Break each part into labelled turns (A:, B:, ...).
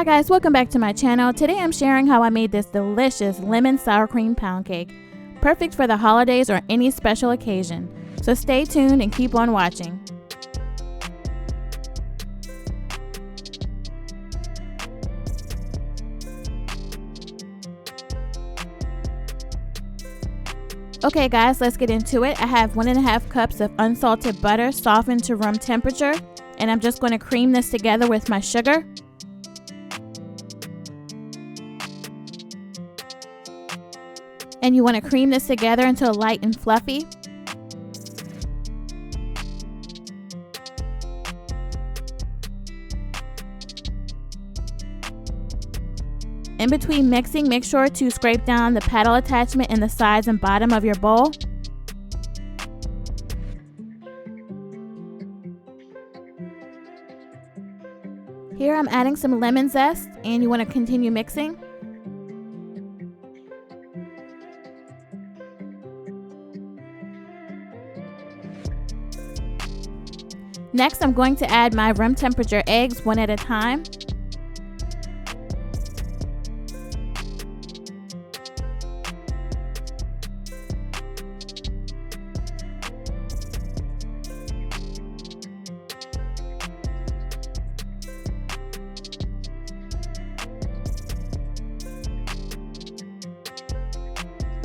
A: Hi guys, welcome back to my channel. Today I'm sharing how I made this delicious lemon sour cream pound cake. Perfect for the holidays or any special occasion. So stay tuned and keep on watching. Okay guys, let's get into it. I have 1.5 cups of unsalted butter softened to room temperature, and I'm just going to cream this together with my sugar. And you want to cream this together until light and fluffy. In between mixing, make sure to scrape down the paddle attachment in the sides and bottom of your bowl. Here I'm adding some lemon zest, and you want to continue mixing. Next, I'm going to add my room temperature eggs one at a time.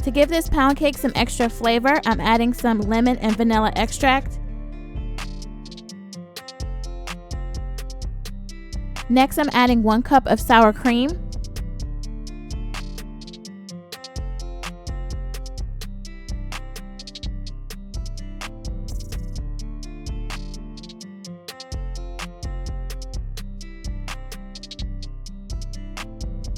A: To give this pound cake some extra flavor, I'm adding some lemon and vanilla extract. Next, I'm adding 1 cup of sour cream.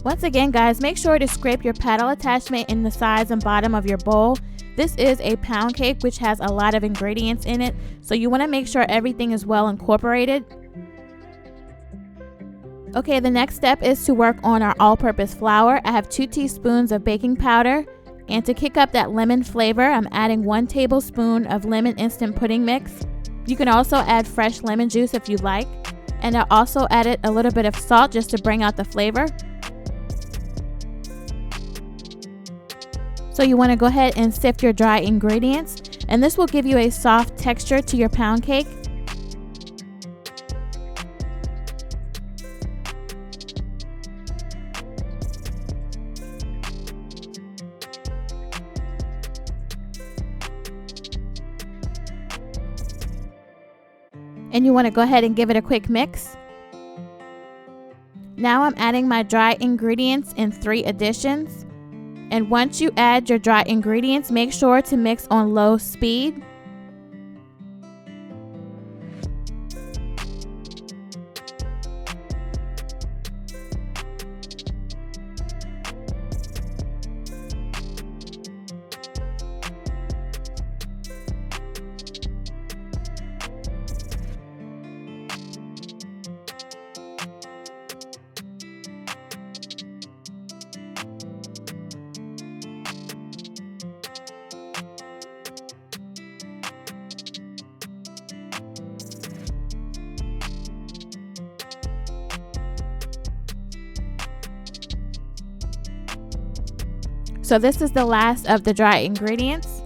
A: Once again guys, make sure to scrape your paddle attachment in the sides and bottom of your bowl. This is a pound cake which has a lot of ingredients in it, so you want to make sure everything is well incorporated. Okay, the next step is to work on our all-purpose flour. I have 2 teaspoons of baking powder, and to kick up that lemon flavor, I'm adding 1 tablespoon of lemon instant pudding mix. You can also add fresh lemon juice if you like, and I also added a little bit of salt just to bring out the flavor. So you want to go ahead and sift your dry ingredients, and this will give you a soft texture to your pound cake. And you want to go ahead and give it a quick mix. Now I'm adding my dry ingredients in 3 additions. And once you add your dry ingredients, make sure to mix on low speed. So this is the last of the dry ingredients.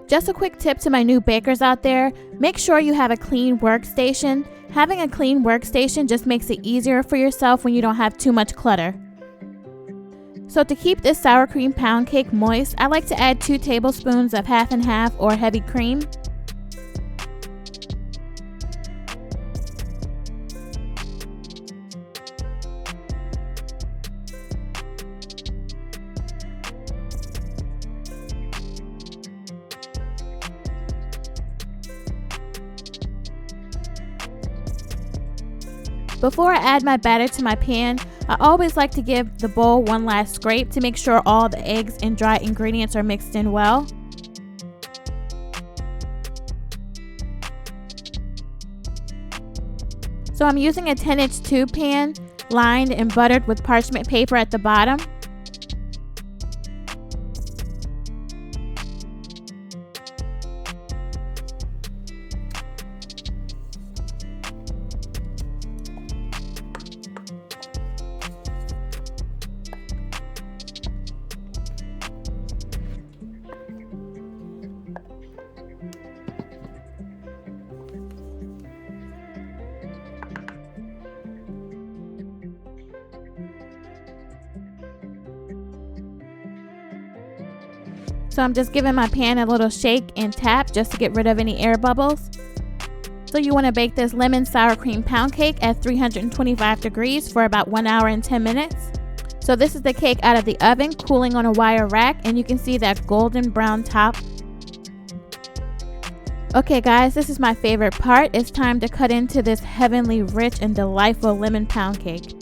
A: Just a quick tip to my new bakers out there, make sure you have a clean workstation. Having a clean workstation just makes it easier for yourself when you don't have too much clutter. So to keep this sour cream pound cake moist, I like to add 2 tablespoons of half and half or heavy cream. Before I add my batter to my pan, I always like to give the bowl one last scrape to make sure all the eggs and dry ingredients are mixed in well. So I'm using a 10-inch tube pan lined and buttered with parchment paper at the bottom. So I'm just giving my pan a little shake and tap just to get rid of any air bubbles. So you want to bake this lemon sour cream pound cake at 325 degrees for about 1 hour and 10 minutes. So this is the cake out of the oven, cooling on a wire rack, and you can see that golden brown top. Okay guys, this is my favorite part. It's time to cut into this heavenly rich and delightful lemon pound cake.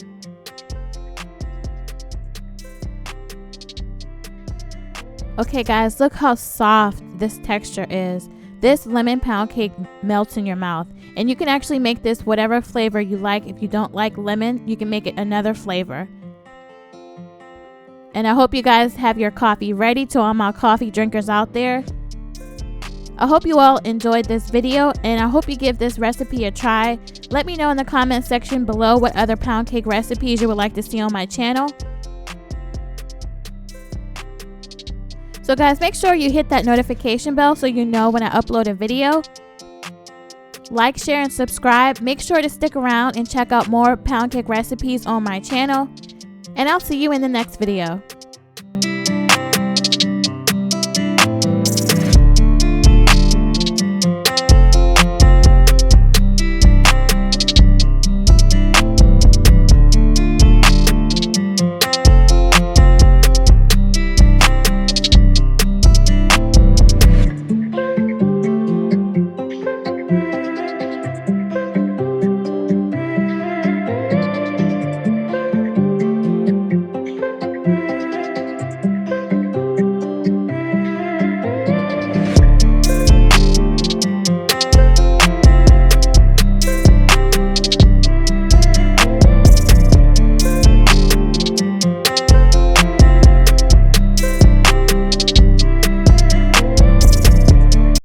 A: Okay guys, look how soft this texture is. This lemon pound cake melts in your mouth, and you can actually make this whatever flavor you like. If you don't like lemon, you can make it another flavor. And I hope you guys have your coffee ready. To all my coffee drinkers out there, I hope you all enjoyed this video, and I hope you give this recipe a try. Let me know in the comment section below what other pound cake recipes you would like to see on my channel. So guys, make sure you hit that notification bell so you know when I upload a video. Like, share, and subscribe. Make sure to stick around and check out more pound cake recipes on my channel. And I'll see you in the next video.